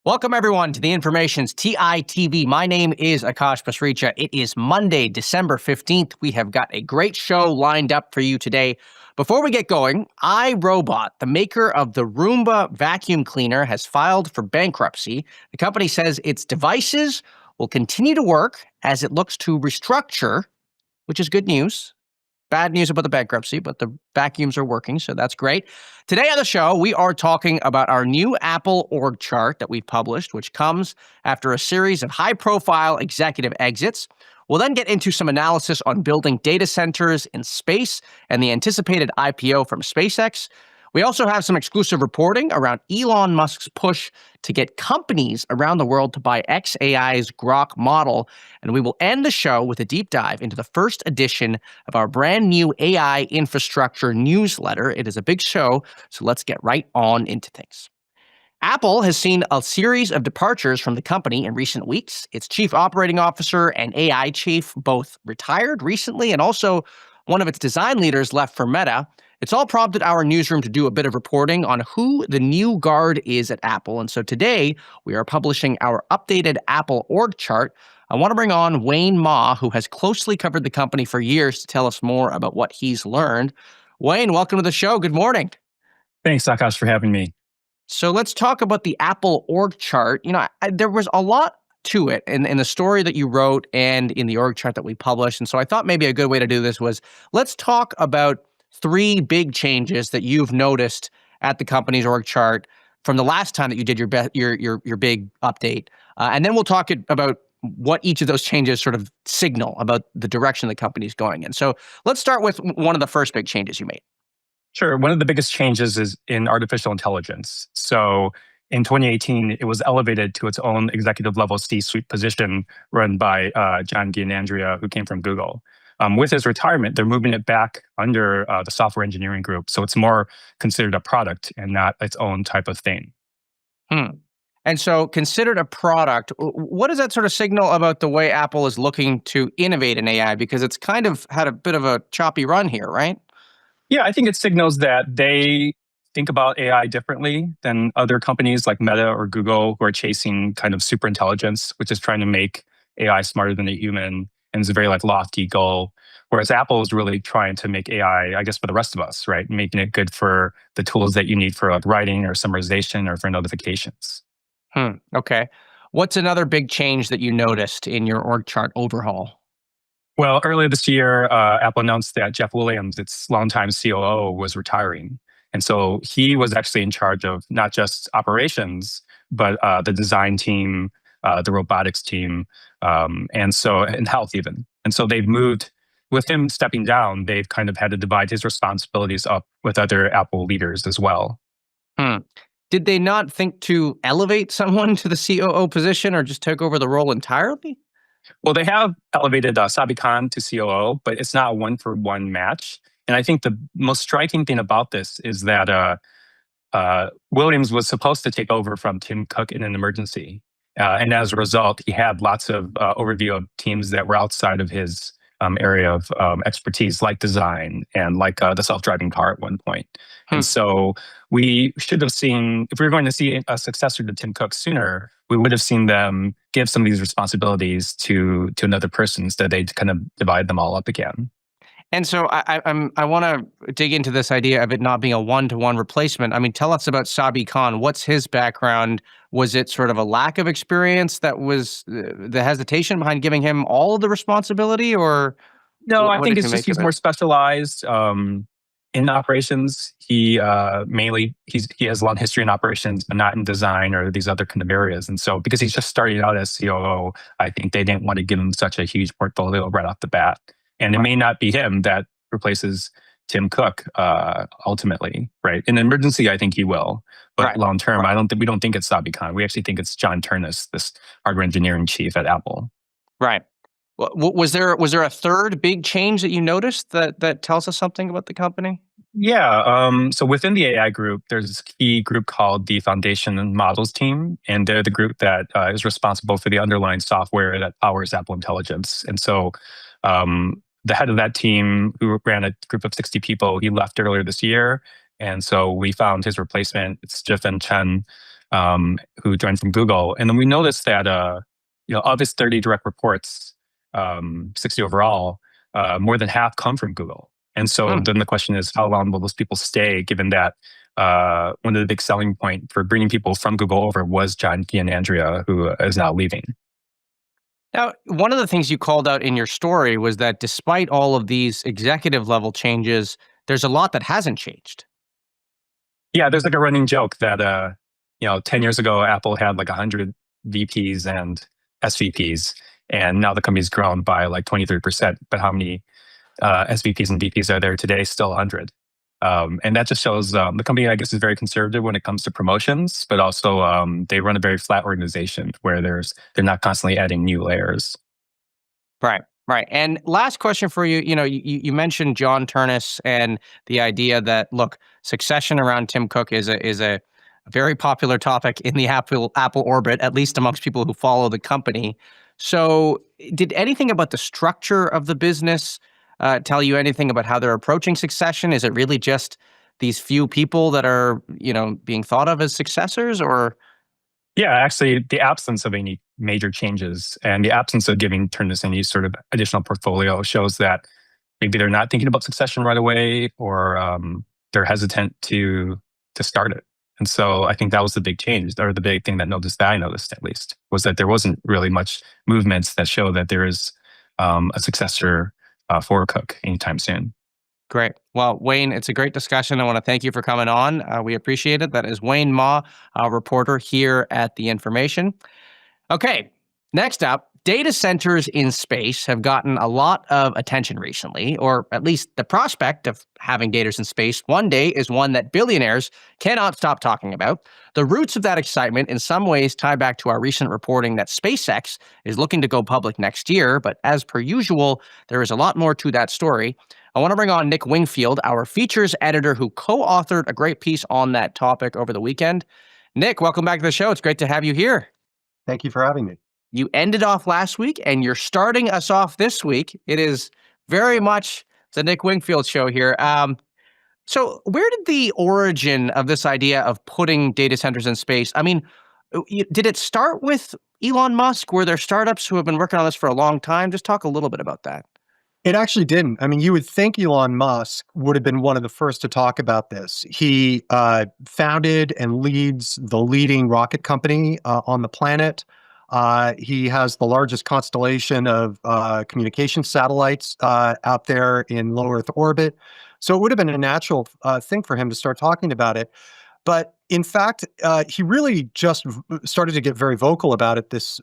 Welcome, everyone, to the Information's TITV. My name is Akash Pasricha. It is Monday, December 15th. We have got a great show lined up for you today. Before we get going, iRobot, the maker of the Roomba vacuum cleaner, has filed for bankruptcy. The company says its devices will continue to work as it looks to restructure, which is good news. Bad news about the bankruptcy, but the vacuums are working, so that's great. Today on the show, we are talking about our new Apple org chart that we've published, which comes after a series of high-profile executive exits. We'll then get into some analysis on building data centers in space and the anticipated IPO from SpaceX. We also have some exclusive reporting around Elon Musk's push to get companies around the world to buy xAI's Grok model. And we will end the show with a deep dive into the first edition of our brand new AI infrastructure newsletter. It is a big show, so let's get right on into things. Apple has seen a series of departures from the company in recent weeks. Its chief operating officer and AI chief both retired recently, and also one of its design leaders left for Meta. It's all prompted our newsroom to do a bit of reporting on who the new guard is at Apple. And so today, we are publishing our updated Apple org chart. I want to bring on Wayne Ma, who has closely covered the company for years, to tell us more about what he's learned. Wayne, welcome to the show. Good morning. Thanks, Akash, for having me. So let's talk about the Apple org chart. There was a lot to it in the story that you wrote and in the org chart that we published. And so I thought maybe a good way to do this was let's talk about three big changes that you've noticed at the company's org chart from the last time that you did your big update. And then we'll talk about what each of those changes sort of signal about the direction the company's going in. So let's start with one of the first big changes you made. Sure. One of the biggest changes is in artificial intelligence. So in 2018, it was elevated to its own executive level C-suite position run by John Giannandrea, who came from Google. With his retirement, they're moving it back under the software engineering group. So it's more considered a product and not its own type of thing. And so considered a product, what does that sort of signal about the way Apple is looking to innovate in AI? Because it's kind of had a bit of a choppy run here, right? Yeah, I think it signals that they think about AI differently than other companies like Meta or Google who are chasing kind of super intelligence, which is trying to make AI smarter than a human. And it's a very lofty goal. Whereas Apple is really trying to make AI, I guess, for the rest of us, right? Making it good for the tools that you need for writing or summarization or for notifications. Okay. What's another big change that you noticed in your org chart overhaul? Well, earlier this year, Apple announced that Jeff Williams, its longtime COO, was retiring. And so he was actually in charge of not just operations, but the design team, the robotics team, and health even. And so they've moved, with him stepping down, they've kind of had to divide his responsibilities up with other Apple leaders as well. Did they not think to elevate someone to the COO position or just take over the role entirely? Well, they have elevated Sabi Khan to COO, but it's not a one-for-one match. And I think the most striking thing about this is that Williams was supposed to take over from Tim Cook in an emergency. And as a result, he had lots of overview of teams that were outside of his area of expertise, like design and like the self-driving car at one point. And so we should have seen, if we were going to see a successor to Tim Cook sooner, we would have seen them give some of these responsibilities to another person instead they kind of divide them all up again. And so I want to dig into this idea of it not being a one-to-one replacement. I mean, tell us about Sabi Khan. What's his background? Was it sort of a lack of experience that was the hesitation behind giving him all of the responsibility, or? No, I think it's just he's more specialized in operations. He he has a long history in operations, but not in design or these other kind of areas. And so because he's just starting out as COO, I think they didn't want to give him such a huge portfolio right off the bat. And it may not be him that replaces Tim Cook ultimately, right? In an emergency, I think he will, but long term, we don't think it's Sabi Khan. We actually think it's John Ternus, this hardware engineering chief at Apple. Right. Was there a third big change that you noticed that tells us something about the company? Yeah. So within the AI group, there's this key group called the Foundation and Models team, and they're the group that is responsible for the underlying software that powers Apple Intelligence. And so the head of that team, who ran a group of 60 people, he left earlier this year. And so we found his replacement. It's Jifan Chen. who joined from Google. And then we noticed that, of his 30 direct reports, 60 overall, more than half come from Google. And so then the question is, how long will those people stay, given that one of the big selling point for bringing people from Google over was John P. and Andrea, who is now leaving. Now, one of the things you called out in your story was that despite all of these executive level changes, there's a lot that hasn't changed. Yeah, there's like a running joke that 10 years ago, Apple had like 100 VPs and SVPs, and now the company's grown by like 23%. But how many SVPs and VPs are there today? Still 100. And that just shows the company, I guess, is very conservative when it comes to promotions, but also they run a very flat organization where they're not constantly adding new layers. Right. And last question for you. You mentioned John Turnus and the idea that, look, succession around Tim Cook is a very popular topic in the Apple orbit, at least amongst people who follow the company. So did anything about the structure of the business tell you anything about how they're approaching succession? Is it really just these few people that are, being thought of as successors, or? Yeah, actually, the absence of any major changes and the absence of giving Turnus any sort of additional portfolio shows that maybe they're not thinking about succession right away, or they're hesitant to start it. And so I think that was the big change, or the big thing that I noticed at least, was that there wasn't really much movements that show that there is a successor for Cook anytime soon. Great. Well, Wayne, it's a great discussion. I want to thank you for coming on. We appreciate it. That is Wayne Ma, a reporter here at The Information. Okay, next up, data centers in space have gotten a lot of attention recently, or at least the prospect of having data in space one day is one that billionaires cannot stop talking about. The roots of that excitement in some ways tie back to our recent reporting that SpaceX is looking to go public next year, but as per usual, there is a lot more to that story. I want to bring on Nick Wingfield, our features editor who co-authored a great piece on that topic over the weekend. Nick, welcome back to the show. It's great to have you here. Thank you for having me. You ended off last week, and you're starting us off this week. It is very much the Nick Wingfield show here. So where did the origin of this idea of putting data centers in space? I mean, did it start with Elon Musk? Were there startups who have been working on this for a long time? Just talk a little bit about that. It actually didn't. I mean, you would think Elon Musk would have been one of the first to talk about this. He founded and leads the leading rocket company on the planet. He has the largest constellation of communication satellites out there in low Earth orbit. So it would have been a natural thing for him to start talking about it. But in fact, he really just started to get very vocal about it this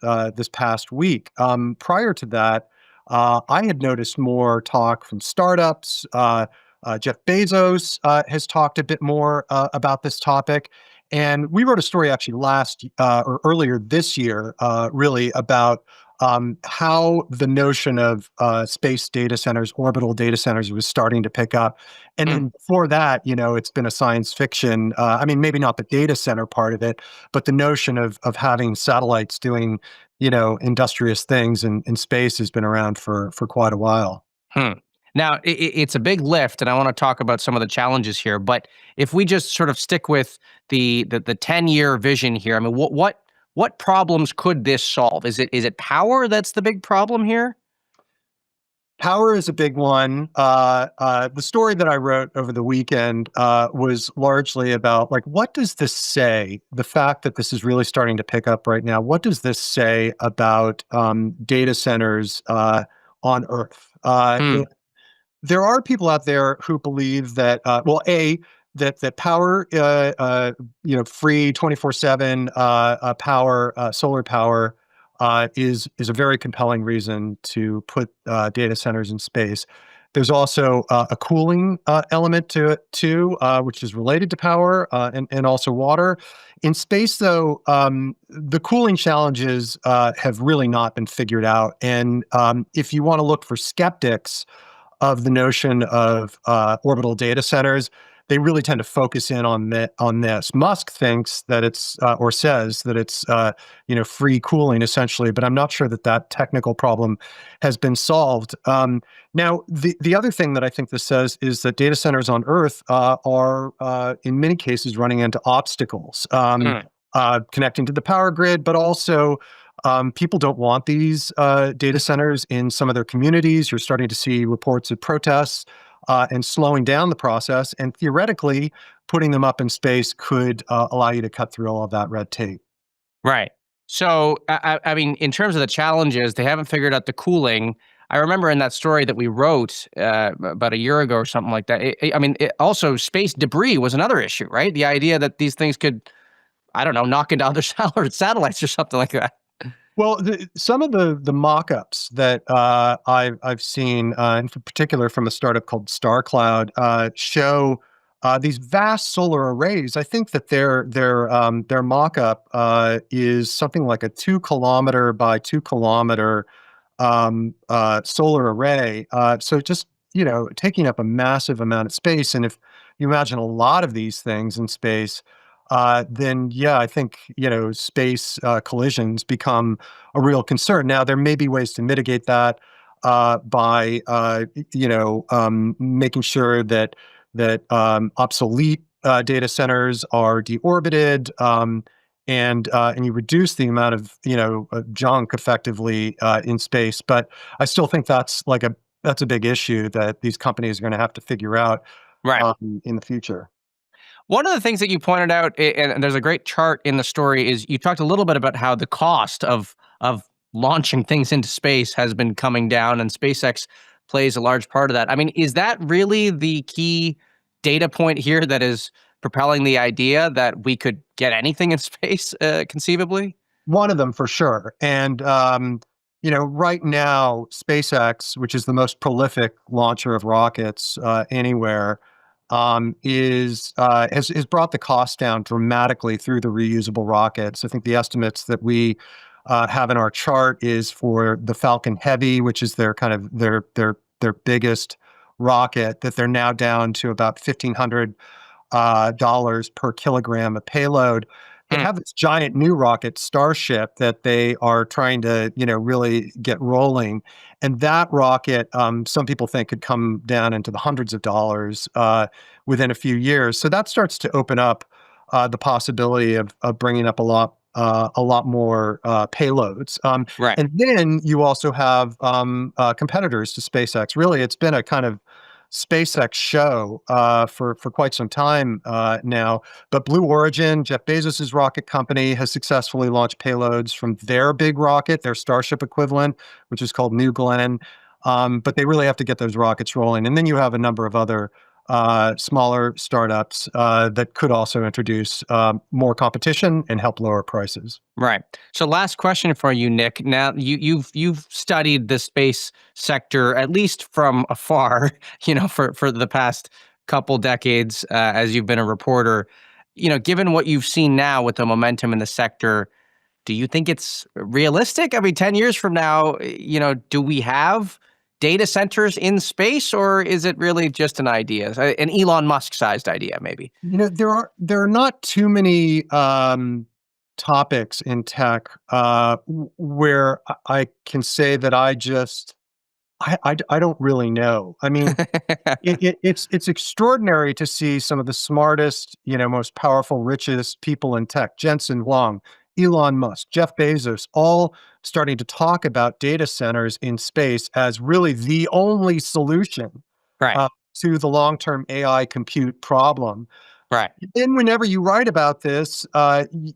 past week. Prior to that, I had noticed more talk from startups. Jeff Bezos has talked a bit more about this topic. And we wrote a story actually or earlier this year, really about how the notion of space data centers, orbital data centers was starting to pick up. And then before that, it's been a science fiction. I mean, maybe not the data center part of it, but the notion of having satellites doing, industrious things in space has been around for quite a while. Now, it's a big lift, and I want to talk about some of the challenges here. But if we just sort of stick with the 10-year vision here, I mean, what problems could this solve? Is it power that's the big problem here? Power is a big one. The story that I wrote over the weekend was largely about, like, what does this say? The fact that this is really starting to pick up right now, what does this say about data centers on Earth? There are people out there who believe that, that power, free 24/7 power, solar power, is a very compelling reason to put data centers in space. There's also a cooling element to it too, which is related to power and also water. In space, though, the cooling challenges have really not been figured out. And if you want to look for skeptics of the notion of orbital data centers, they really tend to focus in on this. Musk thinks that it's or says that it's free cooling essentially, but I'm not sure that technical problem has been solved. Now, the other thing that I think this says is that data centers on Earth are in many cases running into obstacles. connecting to the power grid, but also people don't want these data centers in some of their communities. You're starting to see reports of protests and slowing down the process. And theoretically, putting them up in space could allow you to cut through all of that red tape. Right. So, I mean, in terms of the challenges, they haven't figured out the cooling. I remember in that story that we wrote about a year ago or something like that. Also, space debris was another issue, right? The idea that these things could, I don't know, knock into other satellites or something like that. Well, some of the mock-ups that I've seen, in particular from a startup called StarCloud, show these vast solar arrays. I think that their mock-up is something like a 2 kilometer by 2 kilometer solar array. So just taking up a massive amount of space. And if you imagine a lot of these things in space, then yeah, I think space collisions become a real concern. Now, there may be ways to mitigate that by making sure that obsolete data centers are deorbited, and you reduce the amount of junk effectively in space. But I still think that's a big issue that these companies are going to have to figure out Right. in the future. One of the things that you pointed out, and there's a great chart in the story, is you talked a little bit about how the cost of launching things into space has been coming down, and SpaceX plays a large part of that. I mean, is that really the key data point here that is propelling the idea that we could get anything in space, conceivably? One of them for sure. And right now, SpaceX, which is the most prolific launcher of rockets anywhere, has brought the cost down dramatically through the reusable rockets. I think the estimates that we have in our chart is for the Falcon Heavy, which is their kind of their biggest rocket, that they're now down to about $1,500 per kilogram of payload. They have this giant new rocket, Starship, that they are trying to, really get rolling. And that rocket, some people think, could come down into the hundreds of dollars within a few years. So that starts to open up the possibility of bringing up a lot more payloads. Right. And then you also have competitors to SpaceX. Really, it's been a kind of SpaceX show for quite some time now. But Blue Origin, Jeff Bezos's rocket company, has successfully launched payloads from their big rocket, their Starship equivalent, which is called New Glenn. But they really have to get those rockets rolling. And then you have a number of other smaller startups that could also introduce more competition and help lower prices. Right. So last question for you, Nick. Now you've studied the space sector at least from afar, for the past couple decades as you've been a reporter. Given what you've seen now with the momentum in the sector, do you think it's realistic? I mean, 10 years from now, do we have data centers in space, or is it really just an idea, an Elon Musk-sized idea, maybe? There are not too many topics in tech where I can say that I don't really know. I mean, it's extraordinary to see some of the smartest, most powerful, richest people in tech, Jensen Huang, Elon Musk, Jeff Bezos, all starting to talk about data centers in space as really the only solution Right. to the long-term AI compute problem. Right. Then whenever you write about this,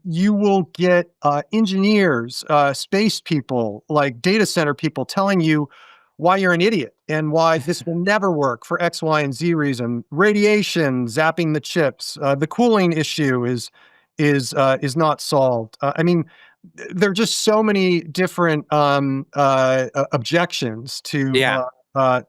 you will get engineers, space people, like data center people telling you why you're an idiot and why this will never work for X, Y, and Z reason. Radiation, zapping the chips, the cooling issue is not solved. I mean, there are just so many different objections to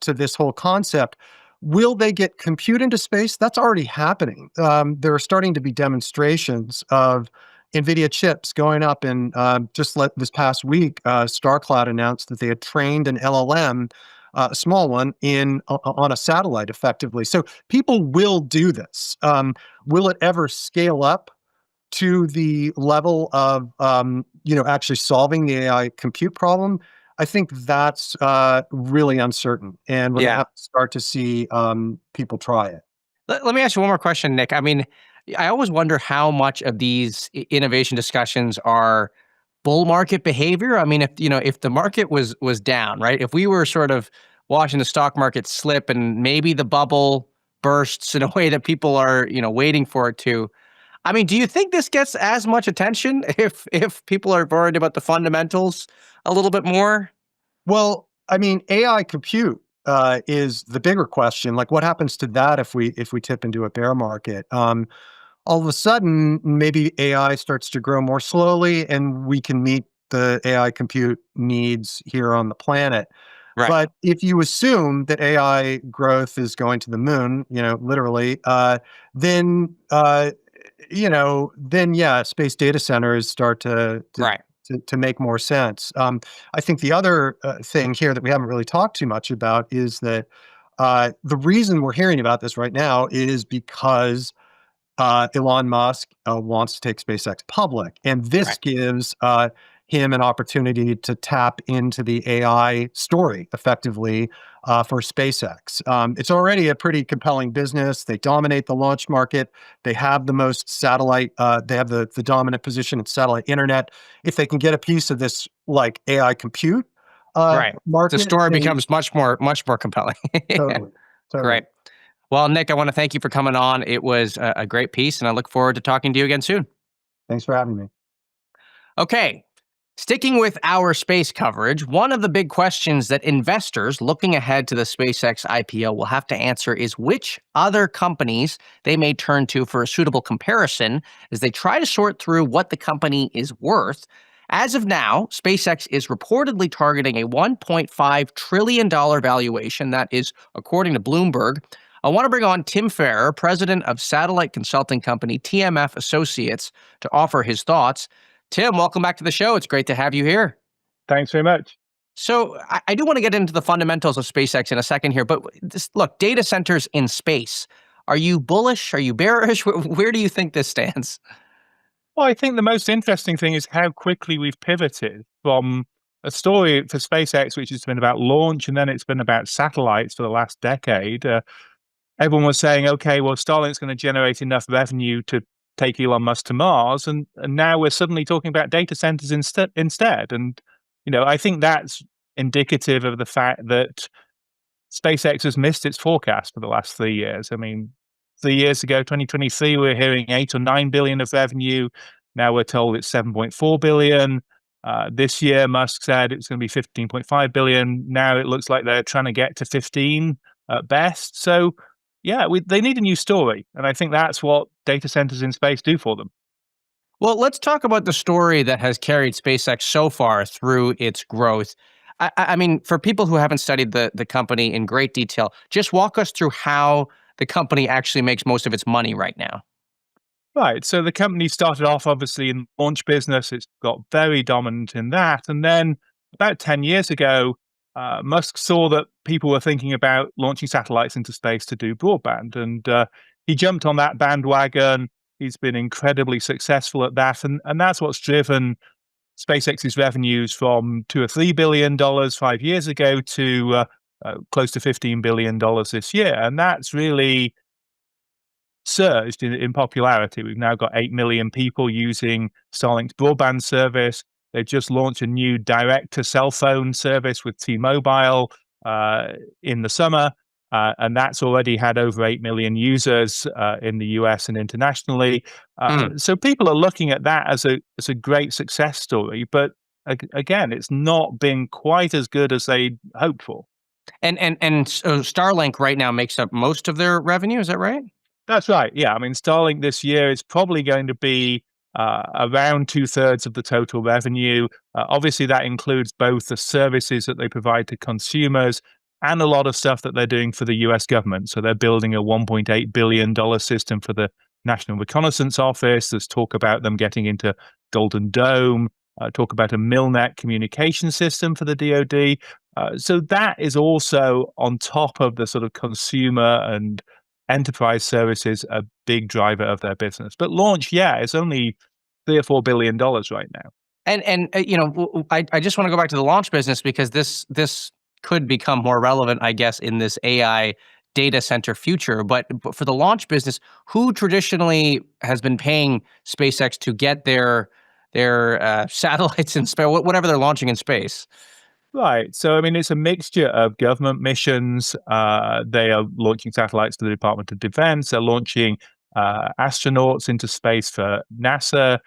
this whole concept. Will they get compute into space? That's already happening. There are starting to be demonstrations of NVIDIA chips going up, and this past week, StarCloud announced that they had trained an LLM, a small one, on a satellite effectively. So people will do this. Will it ever scale up to the level of actually solving the AI compute problem? I think that's really uncertain, and we're going to have to start to see people try it. Let me ask you one more question, Nick. I mean, I always wonder how much of these innovation discussions are bull market behavior. I mean, if the market was down, right? If we were sort of watching the stock market slip and maybe the bubble bursts in a way that people are, waiting for it to. I mean, do you think this gets as much attention if people are worried about the fundamentals a little bit more? Well, I mean, AI compute is the bigger question. Like, what happens to that if we tip into a bear market? All of a sudden, maybe AI starts to grow more slowly, and we can meet the AI compute needs here on the planet. Right. But if you assume that AI growth is going to the moon, literally, then then yeah, space data centers start Right. to make more sense. I think the other thing here that we haven't really talked too much about is that the reason we're hearing about this right now is because Elon Musk wants to take SpaceX public, and this Right. gives him an opportunity to tap into the AI story effectively for SpaceX. It's already a pretty compelling business. They dominate the launch market. They have the most satellite. They have the dominant position in satellite internet. If they can get a piece of this like AI compute Right. The market, story then becomes much more compelling. totally, totally. Great. Well, Nick, I want to thank you for coming on. It was a great piece, and I look forward to talking to you again soon. Thanks for having me. Okay. Sticking with our space coverage, one of the big questions that investors looking ahead to the SpaceX IPO will have to answer is which other companies they may turn to for a suitable comparison as they try to sort through what the company is worth. As of now, SpaceX is reportedly targeting a $1.5 trillion valuation. That is according to Bloomberg. I want to bring on Tim Farrar, president of satellite consulting company TMF Associates, to offer his thoughts. Tim, welcome back to the show. It's great to have you here. Thanks very much. So I do want to get into the fundamentals of SpaceX in a second here, but look, data centers in space. Are you bullish? Are you bearish? Where do you think this stands? Well, I think the most interesting thing is how quickly we've pivoted from a story for SpaceX, which has been about launch, and then it's been about satellites for the last decade. Everyone was saying, okay, well, Starlink's going to generate enough revenue to take Elon Musk to Mars, and now we're suddenly talking about data centers instead. And I think that's indicative of the fact that SpaceX has missed its forecast for the last 3 years. I mean, 3 years ago, 2023, we were hearing 8 or 9 billion of revenue. Now we're told it's 7.4 billion. This year, Musk said it's going to be 15.5 billion. Now it looks like they're trying to get to 15 at best. So yeah, they need a new story. And I think that's what data centers in space do for them. Well, let's talk about the story that has carried SpaceX so far through its growth. I mean, for people who haven't studied the company in great detail, just walk us through how the company actually makes most of its money right now. Right. So the company started off obviously in the launch business. It's got very dominant in that. And then about 10 years ago, Musk saw that people were thinking about launching satellites into space to do broadband. And he jumped on that bandwagon. He's been incredibly successful at that. And that's what's driven SpaceX's revenues from $2 or $3 billion 5 years ago to close to $15 billion this year. And that's really surged in popularity. We've now got 8 million people using Starlink's broadband service. They've just launched a new direct-to-cell phone service with T-Mobile in the summer, and that's already had over 8 million users in the US and internationally. So people are looking at that as a great success story, but again, it's not been quite as good as they hoped for. And so Starlink right now makes up most of their revenue, is that right? That's right. Yeah. I mean, Starlink this year is probably going to be around 2/3 of the total revenue. Obviously, that includes both the services that they provide to consumers and a lot of stuff that they're doing for the US government. So they're building a $1.8 billion system for the National Reconnaissance Office. There's talk about them getting into Golden Dome, talk about a MilNet communication system for the DoD. So that is also on top of the sort of consumer and enterprise services, a big driver of their business. But launch, yeah, it's only $3 or $4 billion right now. And I just want to go back to the launch business because this could become more relevant, I guess, in this AI data center future. But for the launch business, who traditionally has been paying SpaceX to get their satellites in space, whatever they're launching in space? Right. So, I mean, it's a mixture of government missions. They are launching satellites to the Department of Defense. They're launching astronauts into space for NASA.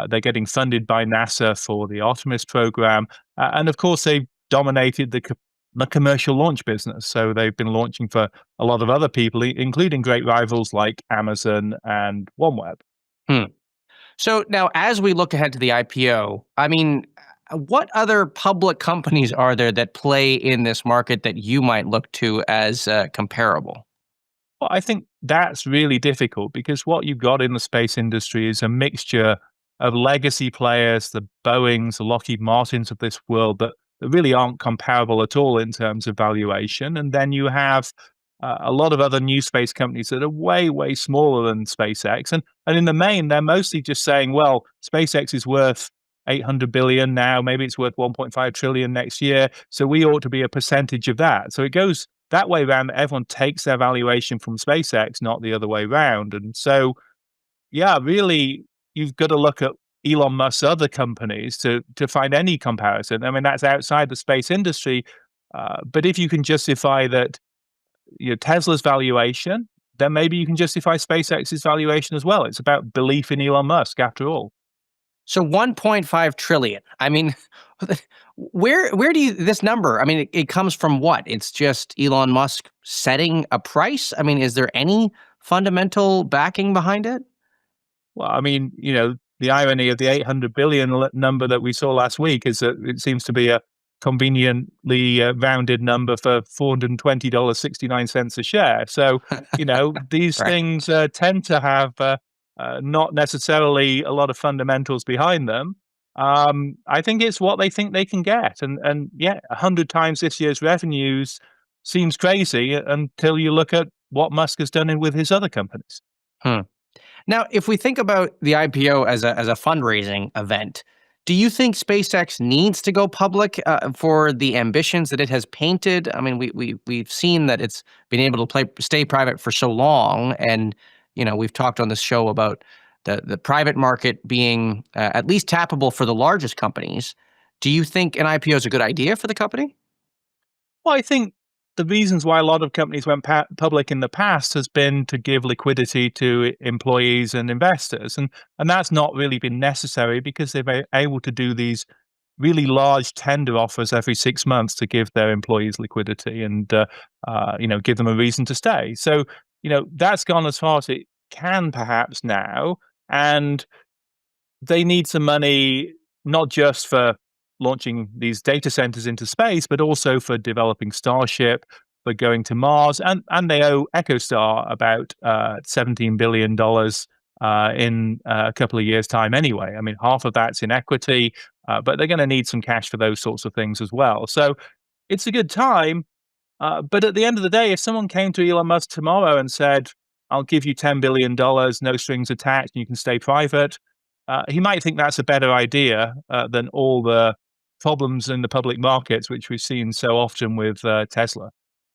They're getting funded by NASA for the Artemis program. And of course, they've dominated the commercial launch business. So they've been launching for a lot of other people, including great rivals like Amazon and OneWeb. Hmm. So now, as we look ahead to the IPO, I mean, what other public companies are there that play in this market that you might look to as comparable? Well, I think that's really difficult because what you've got in the space industry is a mixture of legacy players, the Boeings, the Lockheed Martins of this world that really aren't comparable at all in terms of valuation. And then you have a lot of other new space companies that are way, way smaller than SpaceX. And in the main, they're mostly just saying, well, SpaceX is worth 800 billion now, maybe it's worth 1.5 trillion next year. So we ought to be a percentage of that. So it goes that way around. Everyone takes their valuation from SpaceX, not the other way around. And so, yeah, really, you've got to look at Elon Musk's other companies to find any comparison. I mean, that's outside the space industry. But if you can justify that, Tesla's valuation, then maybe you can justify SpaceX's valuation as well. It's about belief in Elon Musk, after all. So 1.5 trillion. I mean, where do you this number? I mean, it comes from what? It's just Elon Musk setting a price? I mean, is there any fundamental backing behind it? Well, I mean, the irony of the 800 billion number that we saw last week is that it seems to be a conveniently rounded number for $420.69 a share. So, these Right. things tend to have not necessarily a lot of fundamentals behind them. I think it's what they think they can get. And yeah, 100 times this year's revenues seems crazy until you look at what Musk has done with his other companies. Hmm. Now, if we think about the IPO as a fundraising event, do you think SpaceX needs to go public for the ambitions that it has painted? I mean, we've seen that it's been able to stay private for so long, and we've talked on this show about the private market being at least tappable for the largest companies. Do you think an IPO is a good idea for the company? Well, I think the reasons why a lot of companies went public in the past has been to give liquidity to employees and investors. And that's not really been necessary because they've been able to do these really large tender offers every 6 months to give their employees liquidity and, give them a reason to stay. So, that's gone as far as it can perhaps now. And they need some money, not just for launching these data centers into space, but also for developing Starship, for going to Mars, and they owe EchoStar about $17 billion in a couple of years' time anyway. I mean, half of that's in equity, but they're going to need some cash for those sorts of things as well. So it's a good time, but at the end of the day, if someone came to Elon Musk tomorrow and said, I'll give you $10 billion, no strings attached, and you can stay private, he might think that's a better idea than all the problems in the public markets, which we've seen so often with Tesla.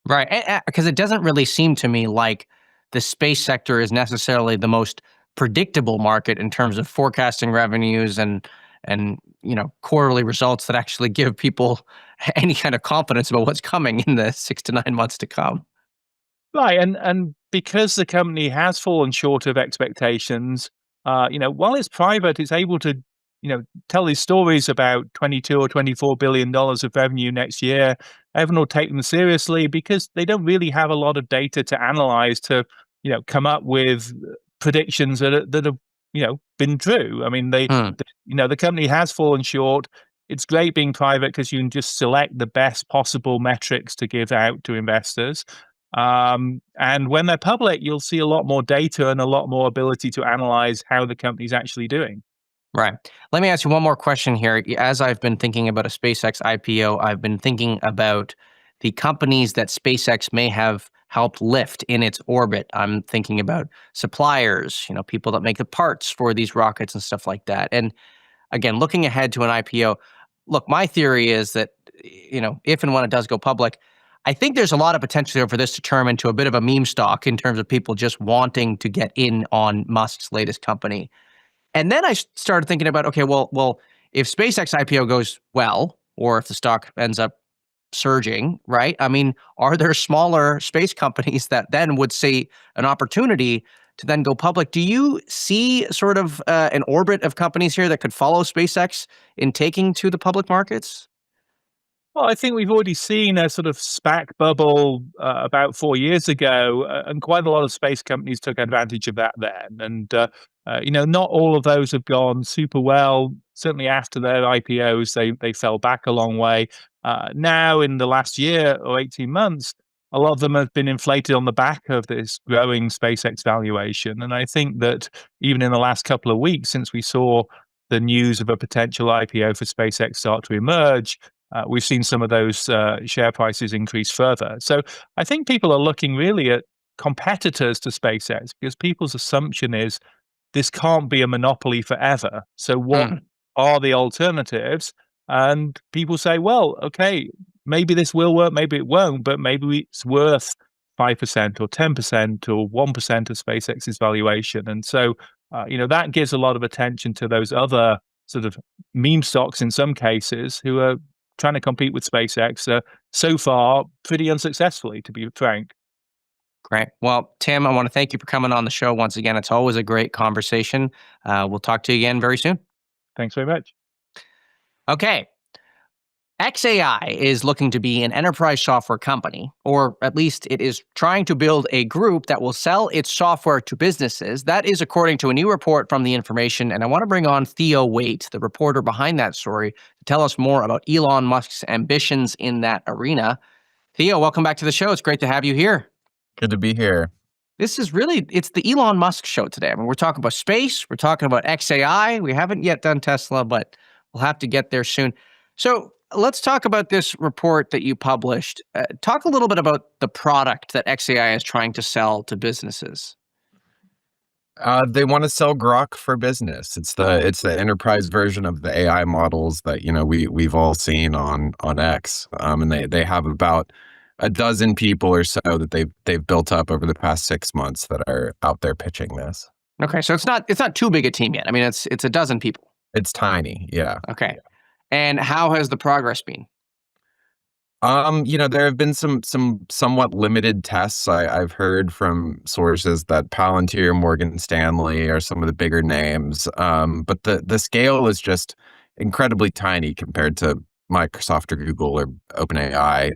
Right, because it doesn't really seem to me like the space sector is necessarily the most predictable market in terms of forecasting revenues and quarterly results that actually give people any kind of confidence about what's coming in the 6 to 9 months to come. Right, and because the company has fallen short of expectations, while it's private, it's able to tell these stories about 22 or $24 billion of revenue next year. Everyone will take them seriously because they don't really have a lot of data to analyze to, come up with predictions that have, been true. I mean, the company has fallen short. It's great being private because you can just select the best possible metrics to give out to investors. And when they're public, you'll see a lot more data and a lot more ability to analyze how the company's actually doing. Right. Let me ask you one more question here. As I've been thinking about a SpaceX IPO, I've been thinking about the companies that SpaceX may have helped lift in its orbit. I'm thinking about suppliers, people that make the parts for these rockets and stuff like that. And again, looking ahead to an IPO, look, my theory is that, if and when it does go public, I think there's a lot of potential for this to turn into a bit of a meme stock in terms of people just wanting to get in on Musk's latest company. And then I started thinking about, okay, well, if SpaceX IPO goes well, or if the stock ends up surging, right? I mean, are there smaller space companies that then would see an opportunity to then go public? Do you see sort of an orbit of companies here that could follow SpaceX in taking to the public markets? Well, I think we've already seen a sort of SPAC bubble about 4 years ago, and quite a lot of space companies took advantage of that then. And not all of those have gone super well. Certainly after their IPOs, they fell back a long way. Now, in the last year or 18 months, a lot of them have been inflated on the back of this growing SpaceX valuation. And I think that even in the last couple of weeks, since we saw the news of a potential IPO for SpaceX start to emerge, we've seen some of those share prices increase further. So I think people are looking really at competitors to SpaceX, because people's assumption is this can't be a monopoly forever. So what are the alternatives? And people say, well, okay, maybe this will work, maybe it won't, but maybe it's worth 5% or 10% or 1% of SpaceX's valuation. And so, that gives a lot of attention to those other sort of meme stocks in some cases who are trying to compete with SpaceX, so far pretty unsuccessfully, to be frank. Great. Well, Tim, I want to thank you for coming on the show once again. It's always a great conversation. We'll talk to you again very soon. Thanks very much. Okay. xAI is looking to be an enterprise software company, or at least it is trying to build a group that will sell its software to businesses. That is according to a new report from The Information. And I want to bring on Theo Wayt, the reporter behind that story, to tell us more about Elon Musk's ambitions in that arena. Theo, welcome back to the show. It's great to have you here. Good to be here. It's the Elon Musk show today. I mean, we're talking about space. We're talking about xAI. We haven't yet done Tesla, but we'll have to get there soon. So let's talk about this report that you published. Talk a little bit about the product that xAI is trying to sell to businesses. They want to sell Grok for business. It's the enterprise version of the AI models that we've all seen on X. And they have about a dozen people or so that they've built up over the past 6 months that are out there pitching this. Okay, so it's not too big a team yet. I mean, it's a dozen people. It's tiny, yeah. Okay, and how has the progress been? There have been some somewhat limited tests. I've heard from sources that Palantir, Morgan Stanley are some of the bigger names, but the scale is just incredibly tiny compared to Microsoft or Google or OpenAI.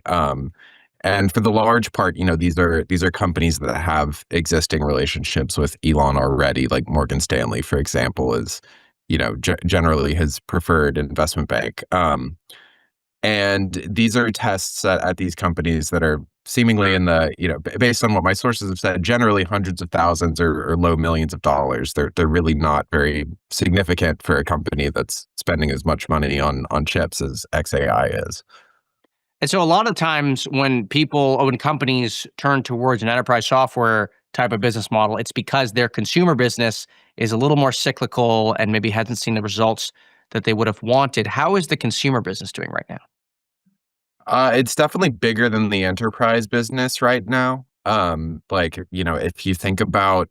And for the large part, these are companies that have existing relationships with Elon already. Like Morgan Stanley, for example, is generally his preferred investment bank. And these are tests at these companies that are seemingly in the, based on what my sources have said, generally hundreds of thousands or low millions of dollars. They're really not very significant for a company that's spending as much money on chips as xAI is. And so a lot of times when companies turn towards an enterprise software type of business model, it's because their consumer business is a little more cyclical and maybe hasn't seen the results that they would have wanted. How is the consumer business doing right now? It's definitely bigger than the enterprise business right now. If you think about,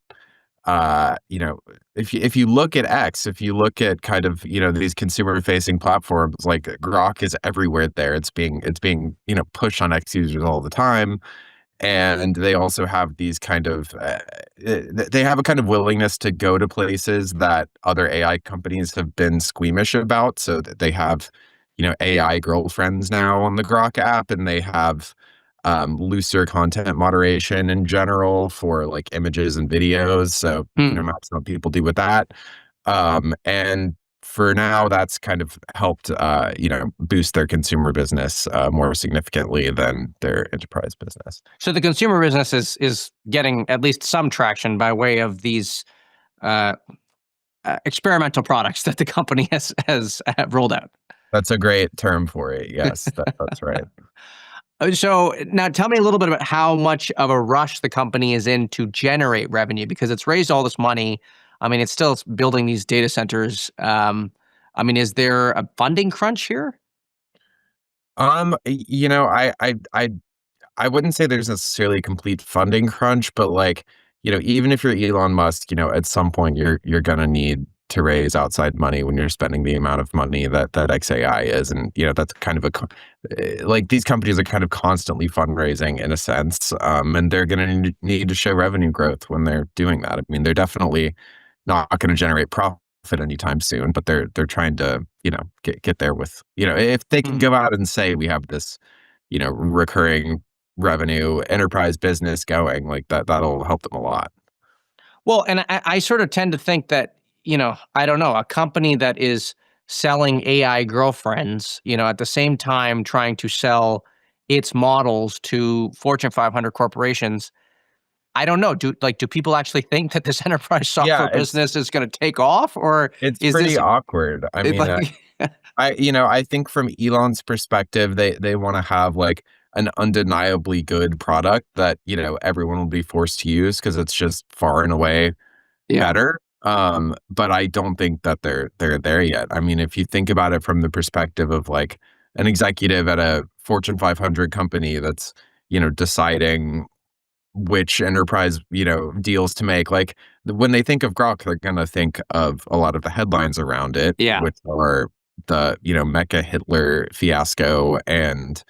if you look at X, if you look at kind of, these consumer facing platforms, like Grok is everywhere there. It's being pushed on X users all the time. And they also have these kind of, they have a kind of willingness to go to places that other AI companies have been squeamish about. So that they have, AI girlfriends now on the Grok app, and they have looser content moderation in general for like images and videos. So, that's what people do with that. And for now, that's kind of helped, boost their consumer business more significantly than their enterprise business. So the consumer business is getting at least some traction by way of these experimental products that the company has rolled out. That's a great term for it. Yes, that's right. So now tell me a little bit about how much of a rush the company is in to generate revenue, because it's raised all this money. I mean, it's still building these data centers. Is there a funding crunch here? I I wouldn't say there's necessarily a complete funding crunch, but like, even if you're Elon Musk, at some point you're gonna need to raise outside money when you're spending the amount of money that XAI is, and that's kind of like these companies are kind of constantly fundraising in a sense, and they're gonna need to show revenue growth when they're doing that. I mean, they're definitely not going to generate profit anytime soon, but they're trying to get there with if they can go out and say we have this recurring revenue enterprise business going, like that'll help them a lot. Well, and I sort of tend to think that, I don't know, a company that is selling AI girlfriends, at the same time trying to sell its models to Fortune 500 corporations. I don't know. Do people actually think that this enterprise software Yeah, business is going to take off, or it's is pretty this awkward. I mean, like? I think from Elon's perspective, they want to have like an undeniably good product that everyone will be forced to use because it's just far and away Yeah. better. But I don't think that they're there yet. I mean, if you think about it from the perspective of like an executive at a Fortune 500 company that's deciding which enterprise deals to make, like when they think of Grok, they're gonna think of a lot of the headlines around it, Yeah. which are the Mecha Hitler fiasco and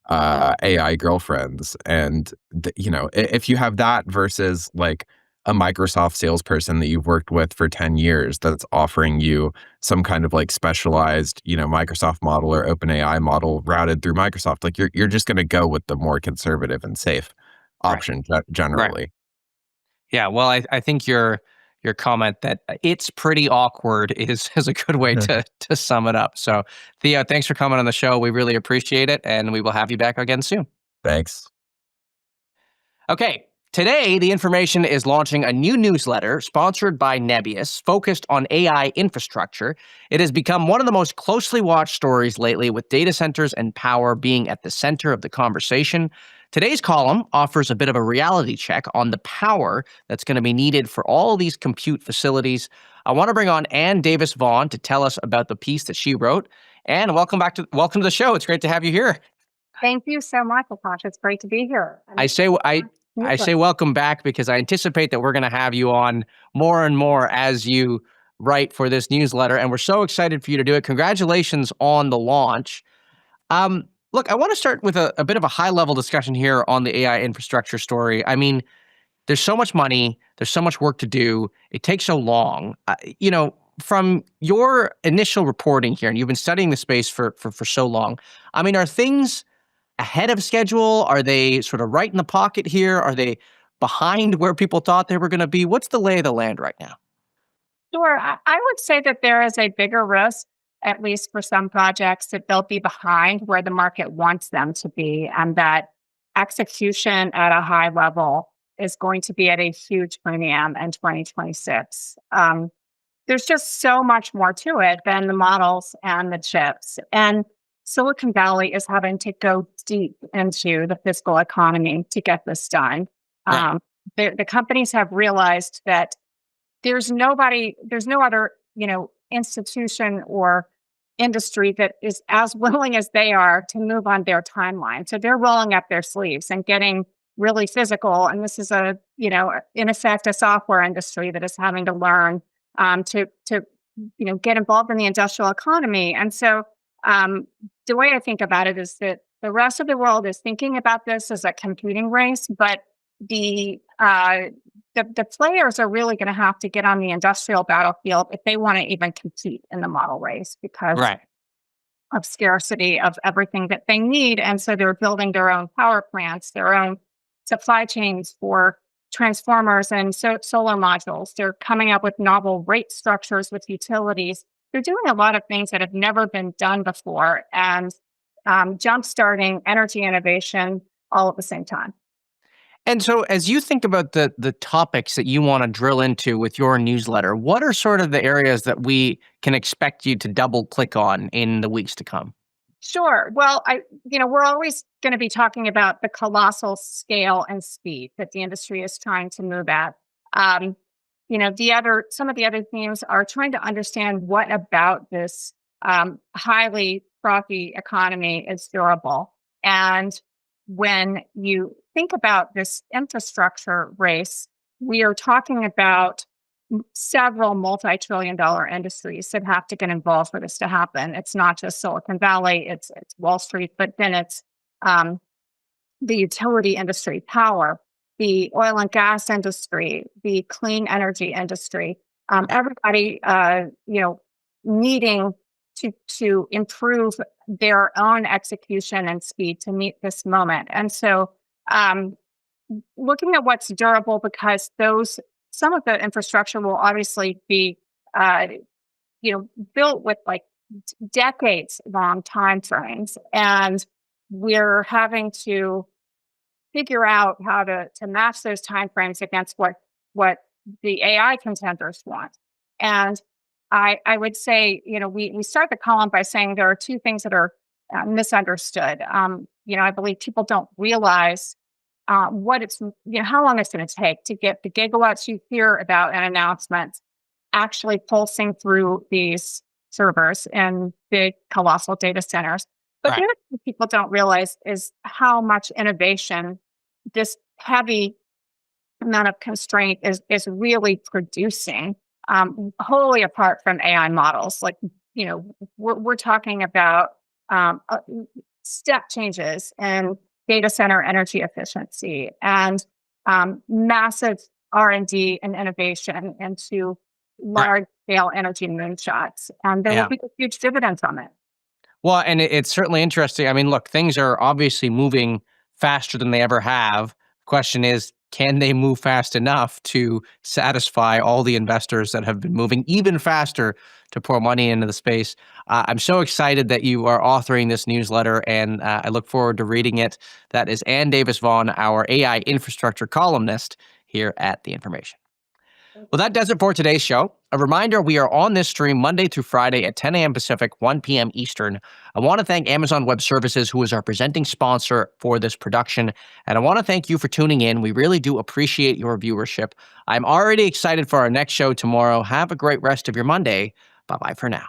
AI girlfriends. And if you have that versus like a Microsoft salesperson that you've worked with for 10 years that's offering you some kind of like specialized Microsoft model or OpenAI model routed through Microsoft, like you're just going to go with the more conservative and safe option generally. Right. Yeah, well, I think your comment that it's pretty awkward is a good way to sum it up. So, Theo, thanks for coming on the show. We really appreciate it, and we will have you back again soon. Thanks. Okay, today the information is launching a new newsletter sponsored by Nebius, focused on AI infrastructure. It has become one of the most closely watched stories lately, with data centers and power being at the center of the conversation. Today's column offers a bit of a reality check on the power that's going to be needed for all these compute facilities. I want to bring on Ann Davis Vaughan to tell us about the piece that she wrote. Ann, welcome to the show. It's great to have you here. Thank you so much, Akash. It's great to be here. I say welcome back because I anticipate that we're going to have you on more and more as you write for this newsletter, and we're so excited for you to do it. Congratulations on the launch. Look, I want to start with a bit of a high-level discussion here on the AI infrastructure story. I mean, there's so much money, there's so much work to do, it takes so long. From your initial reporting here, and you've been studying the space for so long, I mean, are things ahead of schedule? Are they sort of right in the pocket here? Are they behind where people thought they were going to be? What's the lay of the land right now? Sure. I would say that there is a bigger risk, at least for some projects, that they'll be behind where the market wants them to be, and that execution at a high level is going to be at a huge premium in 2026. There's just so much more to it than the models and the chips. And Silicon Valley is having to go deep into the fiscal economy to get this done. Right. The companies have realized that there's no other, institution or industry that is as willing as they are to move on their timeline. So they're rolling up their sleeves and getting really physical. And this is in effect, a software industry that is having to learn to get involved in the industrial economy. And so the way I think about it is that the rest of the world is thinking about this as a computing race, but the players are really going to have to get on the industrial battlefield if they want to even compete in the model race because of scarcity of everything that they need. And so they're building their own power plants, their own supply chains for transformers and solar modules. They're coming up with novel rate structures with utilities. They're doing a lot of things that have never been done before and jump-starting energy innovation all at the same time. And so as you think about the topics that you want to drill into with your newsletter, what are sort of the areas that we can expect you to double click on in the weeks to come? Sure. Well, we're always going to be talking about the colossal scale and speed that the industry is trying to move at. Some of the other themes are trying to understand what about this highly frothy economy is durable. And when you think about this infrastructure race, we are talking about several multi-trillion-dollar industries that have to get involved for this to happen. It's not just Silicon Valley, it's Wall Street, but then it's the utility industry, power, the oil and gas industry, the clean energy industry, everybody, needing to improve their own execution and speed to meet this moment. And so, looking at what's durable, because some of the infrastructure will obviously be, built with like decades long time frames, and we're having to figure out how to match those timeframes against what the AI contenders want. And I would say, we start the column by saying there are two things that are misunderstood. I believe people don't realize how long it's going to take to get the gigawatts you hear about in announcements actually pulsing through these servers and big colossal data centers. But the other thing people don't realize is how much innovation this heavy amount of constraint is really producing, wholly apart from AI models. Like, we're talking about step changes in data center energy efficiency and massive R&D and innovation into large-scale energy moonshots. And there will be a huge dividend from it. Well, and it's certainly interesting. I mean, look, things are obviously moving faster than they ever have. The question is, can they move fast enough to satisfy all the investors that have been moving even faster to pour money into the space? I'm so excited that you are authoring this newsletter, and I look forward to reading it. That is Ann Davis Vaughan, our AI infrastructure columnist here at The Information. Well, that does it for today's show. A reminder, we are on this stream Monday through Friday at 10 a.m. Pacific, 1 p.m. Eastern. I want to thank Amazon Web Services, who is our presenting sponsor for this production. And I want to thank you for tuning in. We really do appreciate your viewership. I'm already excited for our next show tomorrow. Have a great rest of your Monday. Bye-bye for now.